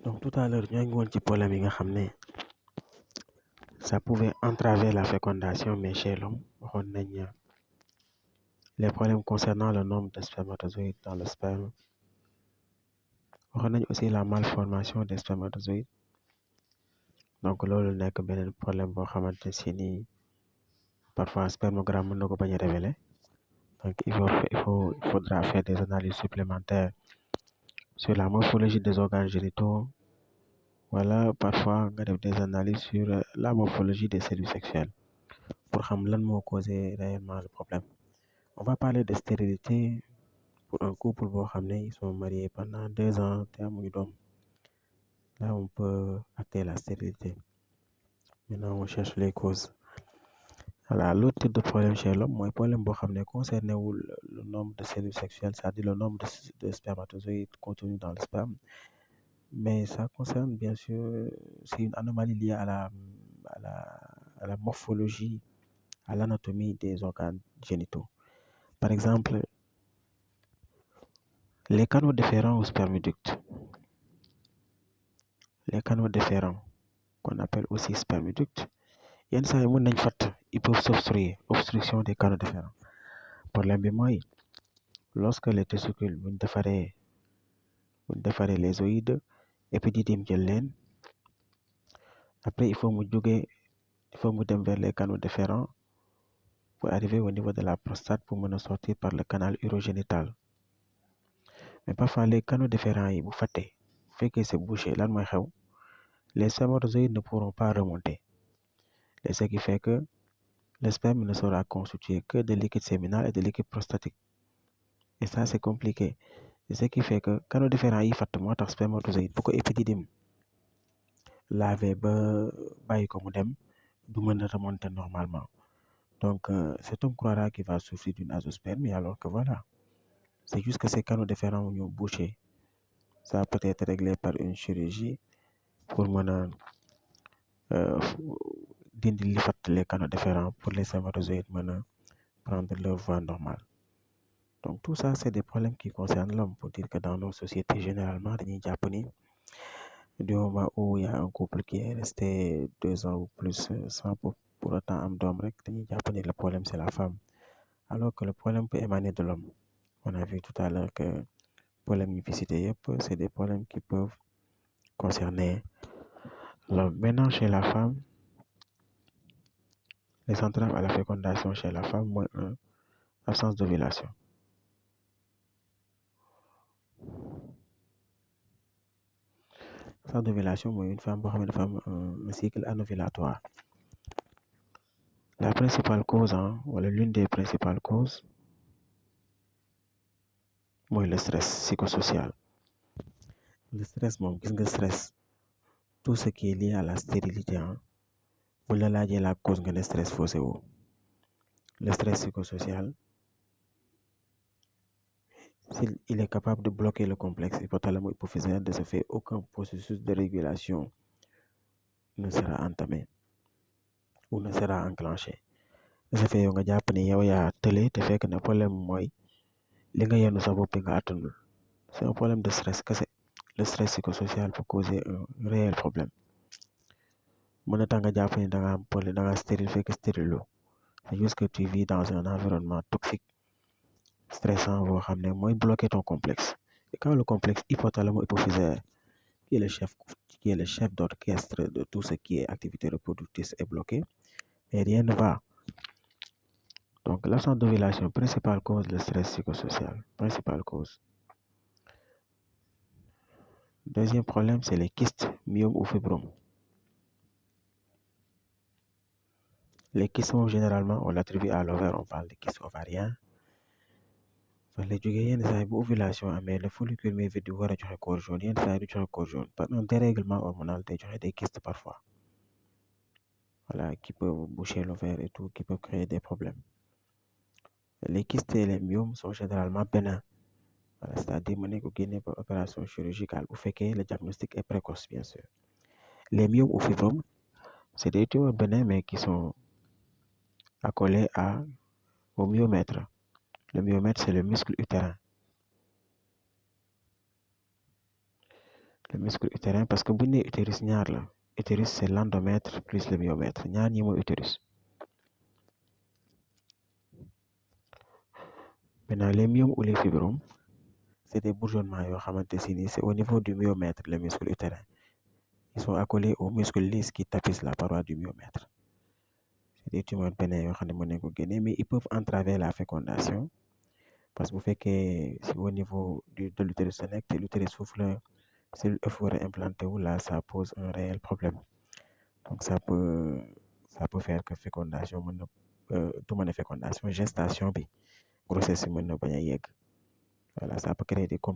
Donc tout à l'heure ñoo ngi woon ci problème yi nga xam ne ça pouvait entraver la fécondation mais chez l'homme waxoon nañ les problèmes concernant le nombre de spermatozoïdes dans le sperme waxoon nañ aussi la malformation des spermatozoïdes donc loolu nekk beneen problème boo xamante si ni parfois spermogramme mën na ko bañ a révéler donc il faudra faire des analyses supplémentaires sur la morphologie des organes génitaux. Voilà, parfois nga def des analyses sur la morphologie des cellules sexuelles pour xam lan moo causé réellement le problème. On va parler de stérilité pour un couple boo xam ne ils sont mariés pendant 2 ans te amuñu doom. Là on peut acter la stérilité. Maintenant on cherche les causes. Voilà, l'autre type de problème chez l'homme mooy problème boo xam ne concerné wul le nombre de cellules sexuelles, c'est-à-dire le nombre de spermatozoïdes contenus dans le sperme. Mais ça concerne bien sûr, c'est une anomalie liée à la morphologie, à l'anatomie des organes génitaux. Par exemple, les canaux déférents aux spermioducts. Les canaux déférents, qu'on appelle aussi spermioducts, yenn saa yi mën nañ fatt, ils peuvent s'obstruer, obstruction des canaux déférents. Problème bi mooy lorsque les testicules buñ defaree les oïdes épididyme jël leen après il faut mu dem vers les canaux déférents pour arriver au niveau de la prostate pour mën a sortir par le canal urogénital. Mais parfois les canaux déférents yi bu fattee bu fekkee c'est bouché lan mooy xew les spermatozoïdes ne pourront pas remonter. Et ce qui fait que le sperme ne sera constitué que de liquide séminal et de liquide prostatique. Et ça c'est compliqué. Et ce qui fait que canaux déférents yi fatt moo tax spermatozoïde bu ko épididyme lavé ba bàyyi ko mu dem du mën a remonter normalement. Donc cet homme croira qu'il va souffrir d'une azoospermie alors que voilà, c'est juste que ces canaux déférents ont bouché. Ça peut être réglé par une chirurgie pour mën a dindi li fatt les canaux déférents pour les spermatozoïdes mën a prendre leur voie normale. Donc tout ça c'est des problèmes qui concernent l'homme pour dire que dans nos sociétés généralement dañuy jàpp ni du moment où il y a un couple qui est resté 2 ans ou plus sans pour autant am doom rek dañuy jàpp ni le problème c'est la femme alors que le problème peut émaner de l'homme. On a vu tout à l'heure que problème yi fi cité yëpp c'est des problèmes qui peuvent concerner l'homme. Maintenant chez la femme, les entraves à la fécondation chez la femme mooy absence d'ovulation. Absence d'ovulation mooy une femme boo xam ne dafa am un cycle anovulatoire. La principale cause wala l'une des principales causes mooy le stress psychosocial. Le stress moom gis nga stress tout ce qui est lié à la stérilité bu la laajee la cause nga ne stress faussé wu. Le stress psychosocial il est capable de bloquer le complexe hypothalamo-hypophysaire. De ce fait aucun processus de régulation ne sera entamé ou ne sera enclenché. De ce fait yow nga jàpp ni yow yaa tële te fekk na problème mooy li nga yenu sa bopp nga attanul. C'est un problème de stress kese. Le stress psychosocial peut causer un réel problème. Mën na tax nga jàpp ni da nga stérile fekk stérile. C'est juste que tu vis dans un environnement toxique stressant boo xam ne mooy bloquer ton complexe. Et quand le complexe hypothalamo-hypophysaire qui est le chef d'orchestre de tout ce qui est activité reproductrice est bloqué, mais rien ne va. Donc l'absence d'ovulation, principale cause, le stress psychosocial, principale cause. Deuxième problème, c'est les kystes, myomes ou fibromes. Les kystes généralement on l'attribue à l'ovaire, on parle de kystes ovariens. Les jógee yenn saa yi bu ovulation amee le follicule myvétique di war a joxe corps jaune yenn saa yi du joxe corps jaune par un dérèglement hormonal day joxe des kystes parfois. Voilà, qui peuvent boucher l'ovaire et tout, qui peuvent créer des problèmes. Les kystes et les myomes sont généralement bénins. Voilà, c'est-à-dire mën nañ ko génne par opération chirurgicale bu fekkee le diagnostic est précoce bien sûr. Les myomes ou fibromes, c'est des tumeurs bénins mais qui sont accolés au myomètre. Le myomètre, c'est le muscle utérin. le muscle utérin parce que bu ñu nee utérus ñaar la utérus c'est l'endomètre plus le myomètre ñaar ñi mooy utérus. Maintenant les myomes ou les fibromes c'est des bourgeonnements yoo xamante si ni c'est au niveau du myomètre le muscle utérin. Ils sont accolés aux muscles lisses qui tapissent la paroi du myomètre. C'est des tumeurs bénins yoo xam ne mën nañ ko génne mais ils peuvent entraver la fécondation parce que bu fekkee c'est au niveau de l'utérus sa nekk te l'utérus foofu la cellule œuf war a implanté wu là ça pose un réel problème donc ça peut faire que fécondation mën na du mën a fécondation gestation bi grossesse bi mën na bañ a yegg voilà ça peut créer des